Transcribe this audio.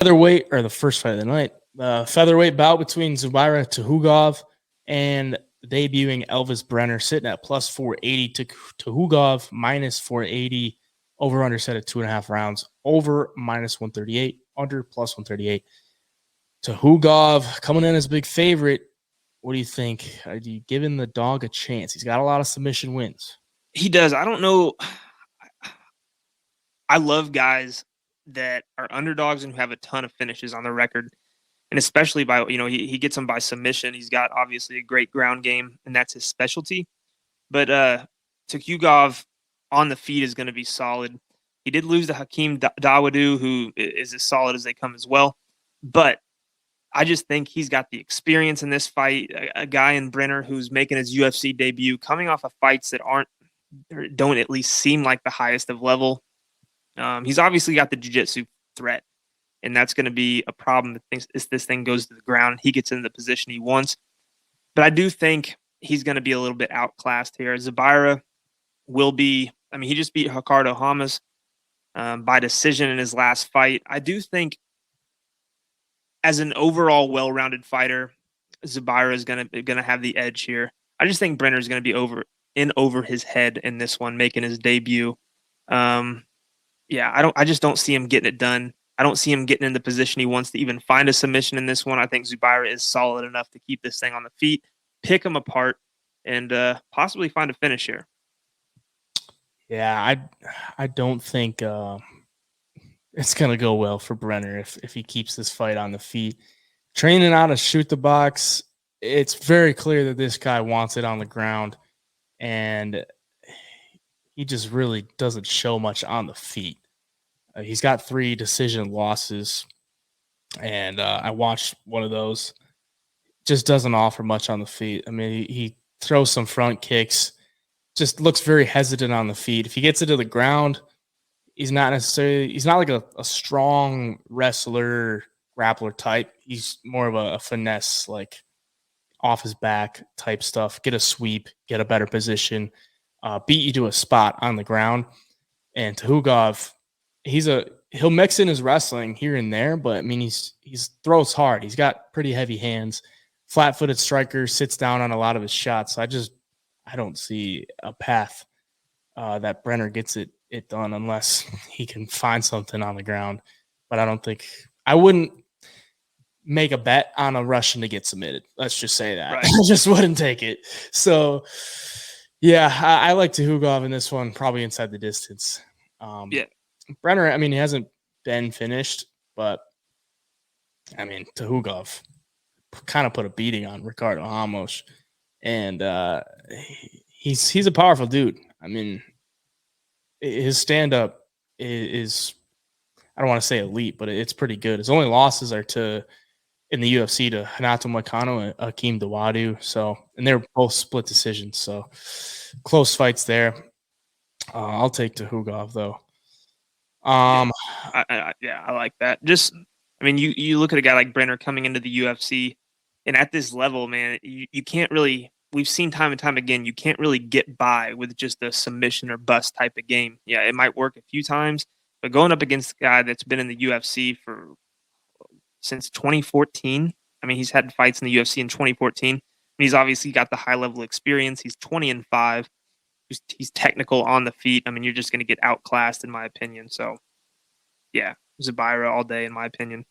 featherweight, or the first fight of the night, featherweight bout between Zubaira Tukhugov and debuting Elves Brenner, sitting at plus 480 to Tukhugov, minus 480, over under set at 2.5 rounds, over minus 138, under plus 138. Tukhugov coming in as a big favorite. What do you think? Are you giving the dog a chance? He's got a lot of submission wins. He does. I don't know. I love guys that are underdogs and who have a ton of finishes on their record. And especially by, he gets them by submission. He's got obviously a great ground game, and that's his specialty. But Tukhugov on the feet is going to be solid. He did lose to Hakeem Dawodu, who is as solid as they come as well. But I just think he's got the experience in this fight. A guy in Brenner who's making his UFC debut, coming off of fights that don't at least seem like the highest of level. He's obviously got the jiu-jitsu threat, and that's going to be a problem if this thing goes to the ground. He gets in the position he wants. But I do think he's going to be a little bit outclassed here. Zubaira will be, he just beat Ricardo Hamas by decision in his last fight. I do think as an overall well-rounded fighter, Zubaira is going to have the edge here. I just think Brenner is going to be over his head in this one, making his debut. I just don't see him getting it done. I don't see him getting in the position he wants to even find a submission in this one. I think Zubaira is solid enough to keep this thing on the feet, pick him apart, and possibly find a finish here. Yeah, I don't think it's going to go well for Brenner if he keeps this fight on the feet. Training out to shoot the box, it's very clear that this guy wants it on the ground, and he just really doesn't show much on the feet. He's got 3 decision losses, and I watched one of those. Just doesn't offer much on the feet. He throws some front kicks, just looks very hesitant on the feet. If he gets it to the ground, he's not like a strong wrestler, grappler type. He's more of a finesse, like off his back type stuff. Get a sweep, get a better position, beat you to a spot on the ground. And Tukhugov, he'll mix in his wrestling here and there, but he's throws hard. He's got pretty heavy hands, flat-footed striker, sits down on a lot of his shots. So I don't see a path that Brenner gets it done unless he can find something on the ground. But I wouldn't make a bet on a Russian to get submitted. Let's just say that. Right. I just wouldn't take it. So, yeah, I like Tukhugov in this one, probably inside the distance. Brenner, he hasn't been finished, but Tukhugov kind of put a beating on Ricardo Hamas, and he's a powerful dude. His stand-up is I don't want to say elite, but it's pretty good. His only losses are in the UFC to Renato Moicano and Hakeem Dawodu. So, and they're both split decisions. So, close fights there. I'll take Tukhugov though. I like that. You look at a guy like Brenner coming into the UFC, and at this level, man, you can't really. We've seen time and time again, you can't really get by with just a submission or bust type of game. Yeah, it might work a few times, but going up against a guy that's been in the UFC since 2014. He's had fights in the UFC in 2014. He's obviously got the high level experience. He's 20-5. He's technical on the feet. You're just going to get outclassed, in my opinion. So, yeah, Zubaira all day, in my opinion.